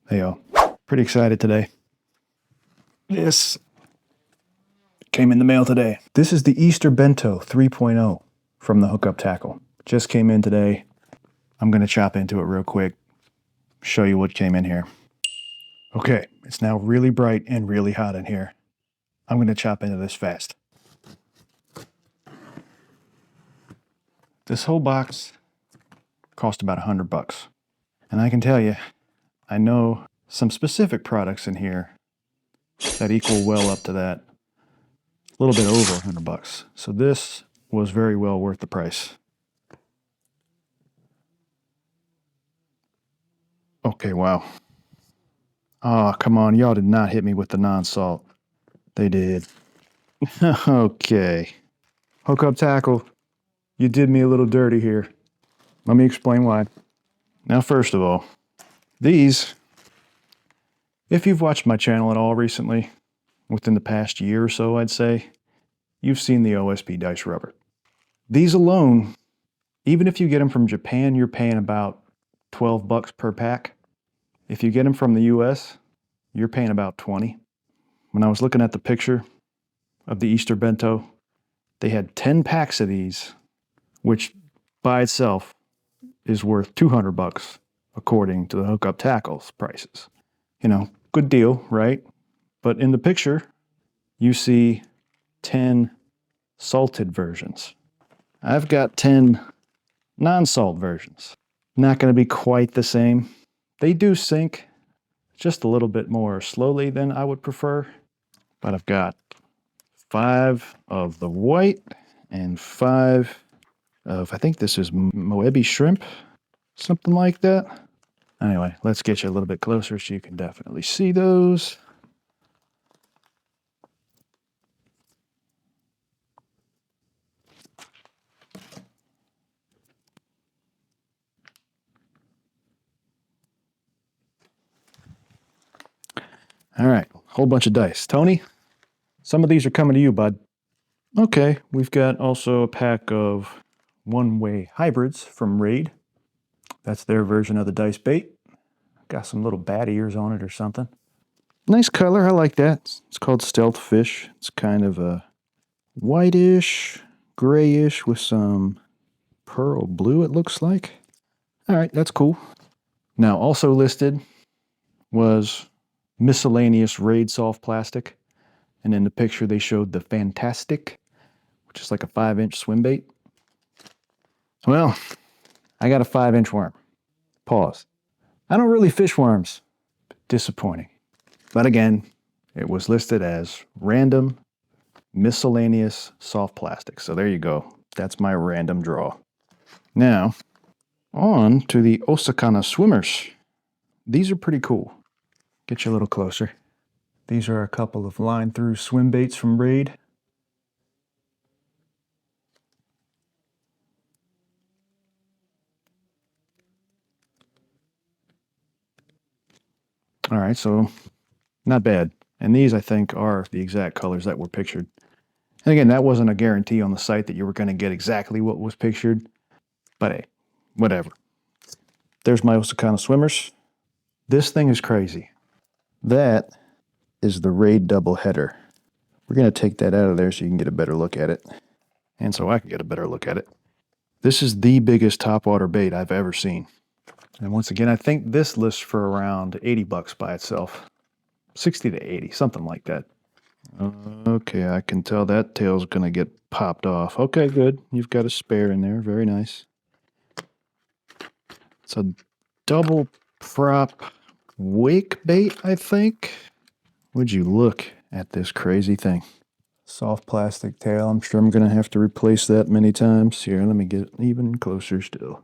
Hey y'all, pretty excited today. This came in the mail today. This is the Easter Bento 3.0 from the Hookup Tackle. Just came in today. I'm gonna chop into it real quick, show you what came in here. Okay, it's now really bright and really hot in here. I'm gonna chop into this fast. This whole box cost about $100. And I can tell you, I know some specific products in here that equal well up to that. A little bit over $100. So this was very well worth the price. Okay, wow. Oh, come on. Y'all did not hit me with the non-salt. They did. Okay. Hookup Tackle, you did me a little dirty here. Let me explain why. Now, first of all, these, if you've watched my channel at all recently, within the past year or so, I'd say, you've seen the OSB dice rubber. These alone, even if you get them from Japan, you're paying about $12 per pack. If you get them from the US, you're paying about 20. When I was looking at the picture of the Easter Bento, they had 10 packs of these, which by itself is worth $200 according to the Hookup Tackle's prices. You know, good deal, right? But in the picture, you see 10 salted versions. I've got 10 non-salt versions. Not going to be quite the same. They do sink just a little bit more slowly than I would prefer, but I've got 5 of the white and 5 of, I think this is Moebi shrimp, something like that. Anyway, let's get you a little bit closer so you can definitely see those. All right, whole bunch of dice. Tony, some of these are coming to you, bud. Okay, we've got also a pack of one-way hybrids from Raid. That's their version of the dice bait. Got some little bat ears on it or something. Nice color, I like that. It's called Stealth Fish. It's kind of a whitish, grayish with some pearl blue, it looks like. All right, that's cool. Now, also listed was miscellaneous Raid soft plastic. And in the picture, they showed the Fantastic, which is like a 5-inch swim bait. Well, I got a 5-inch worm. Pause. I don't really fish worms. Disappointing. But again, it was listed as random miscellaneous soft plastic. So there you go. That's my random draw. Now, on to the Osakana swimmers. These are pretty cool. Get you a little closer. These are a couple of line-through swim baits from Raid. All right, so not bad. And these, I think, are the exact colors that were pictured. And again, that wasn't a guarantee on the site that you were going to get exactly what was pictured. But hey, whatever. There's my Osakana swimmers. This thing is crazy. That is the Raid double header. We're going to take that out of there so you can get a better look at it. And so I can get a better look at it. This is the biggest topwater bait I've ever seen. And once again, I think this lists for around $80 by itself. 60 to 80, something like that. Okay, I can tell that tail's going to get popped off. Okay, good. You've got a spare in there. Very nice. It's a double prop wake bait, I think. Would you look at this crazy thing? Soft plastic tail. I'm sure I'm going to have to replace that many times. Here, let me get even closer still.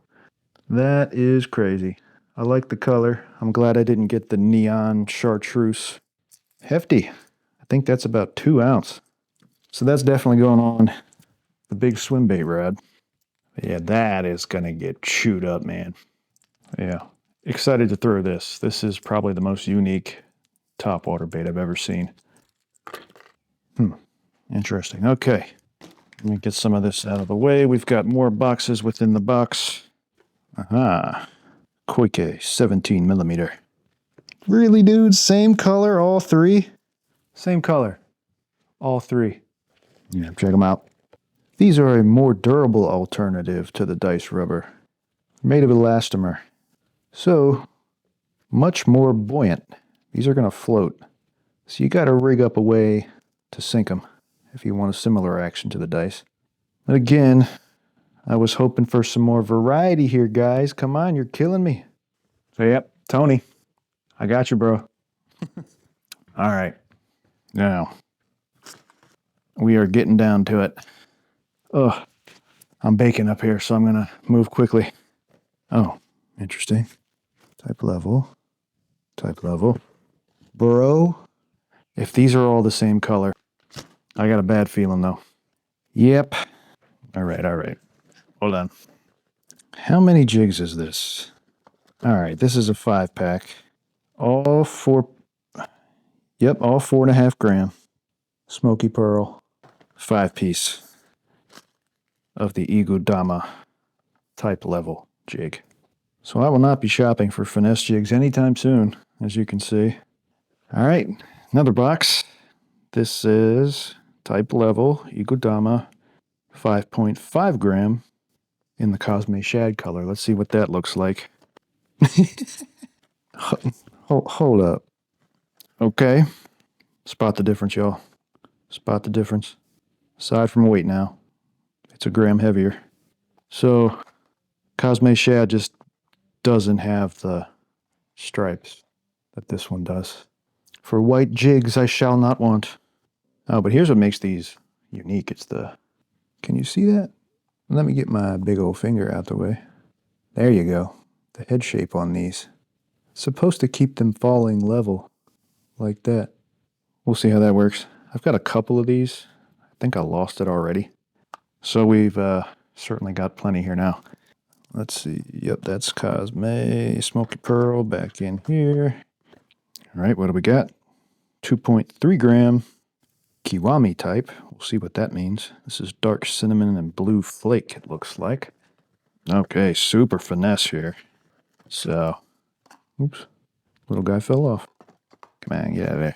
That is crazy. I like the color. I'm glad I didn't get the neon chartreuse. Hefty. I think that's about 2 ounce. So that's definitely going on the big swim bait rod. Yeah, that is going to get chewed up, man. Yeah. Excited to throw this. This is probably the most unique topwater bait I've ever seen. Interesting. Okay. Let me get some of this out of the way. We've got more boxes within the box. Aha. Koike 17 millimeter. Really, dude? Same color, all three? Same color, all three. Yeah, check them out. These are a more durable alternative to the dice rubber, made of elastomer. So, much more buoyant. These are going to float. So you got to rig up a way to sink them if you want a similar action to the dice. But again, I was hoping for some more variety here, guys. Come on, you're killing me. So, yep, Tony, I got you, bro. All right. Now, we are getting down to it. Ugh, I'm baking up here, so I'm going to move quickly. Oh, interesting. Type level. Bro, if these are all the same color, I got a bad feeling, though. Yep. All right. Hold on. How many jigs is this? All right, this is a 5-pack. All 4.5 gram. Smoky Pearl. 5-piece of the Igodama type level jig. So I will not be shopping for finesse jigs anytime soon, as you can see. All right, another box. This is type level Igodama 5.5 gram in the Cosme Shad color. Let's see what that looks like. Hold up. Okay. Spot the difference, y'all. Spot the difference. Aside from weight now, it's a gram heavier. So, Cosme Shad just doesn't have the stripes that this one does. For white jigs, I shall not want. Oh, but here's what makes these unique. It's the... Can you see that? Let me get my big old finger out the way. There you go. The head shape on these. It's supposed to keep them falling level. Like that. We'll see how that works. I've got a couple of these. I think I lost it already. So we've certainly got plenty here now. Let's see. Yep, that's Cosme. Smoky Pearl back in here. All right, what do we got? 2.3 gram Kiwami type. We'll see what that means. This is dark cinnamon and blue flake, it looks like. Okay, super finesse here. So, oops, little guy fell off. Come on, get out of there.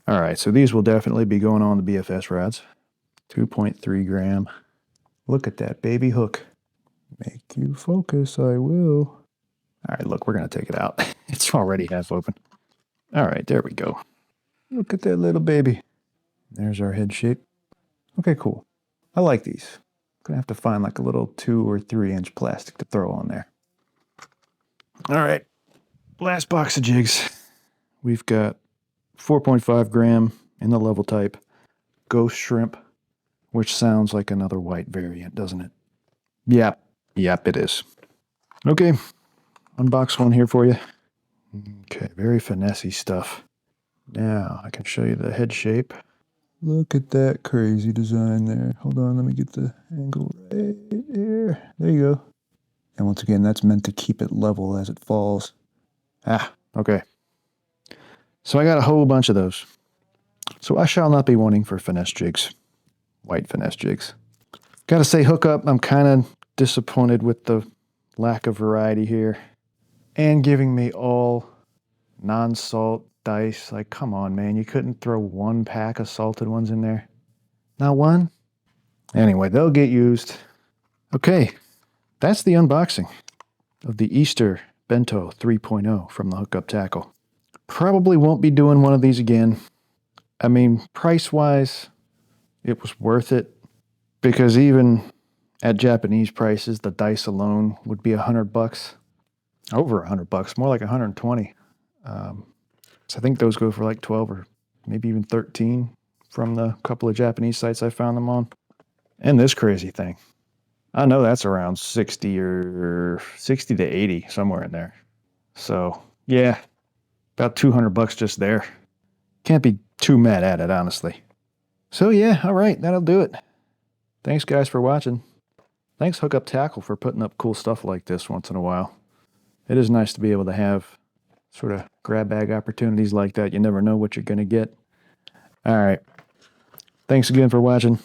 All right, so these will definitely be going on the BFS rods. 2.3 gram. Look at that baby hook. Make you focus, I will. All right, look, we're going to take it out. It's already half open. All right, there we go. Look at that little baby. There's our head shape. Okay, cool. I like these. I'm going to have to find like a little 2 or 3 inch plastic to throw on there. All right, last box of jigs. We've got 4.5 gram in the level type. Ghost shrimp, which sounds like another white variant, doesn't it? Yep, it is. Okay, unbox one here for you. Okay, very finessey stuff. Now, I can show you the head shape. Look at that crazy design there. Hold on, let me get the angle right here. There you go. And once again, that's meant to keep it level as it falls. Ah, okay. So I got a whole bunch of those. So I shall not be wanting for finesse jigs. White finesse jigs. Gotta say, Hookup, I'm kind of disappointed with the lack of variety here. And giving me all non-salt dice. Like, come on, man. You couldn't throw 1 pack of salted ones in there? Not one? Anyway, they'll get used. Okay, that's the unboxing of the Easter Bento 3.0 from the Hookup Tackle. Probably won't be doing one of these again. I mean, price-wise, it was worth it. Because even at Japanese prices, the dice alone would be $100. Over $100, more like 120. So I think those go for like 12 or maybe even 13 from the couple of Japanese sites I found them on. And this crazy thing, I know that's around 60 to 80, somewhere in there. So yeah, about $200 just there. Can't be too mad at it, honestly. So yeah, all right, that'll do it. Thanks guys for watching. Thanks Hookup Tackle for putting up cool stuff like this once in a while. It is nice to be able to have sort of grab bag opportunities like that. You never know what you're going to get. All right. Thanks again for watching.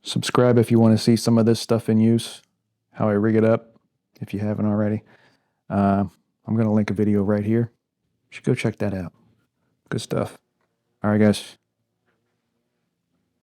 Subscribe if you want to see some of this stuff in use, how I rig it up, if you haven't already. I'm going to link a video right here Should go check that out. Good stuff. All right, guys.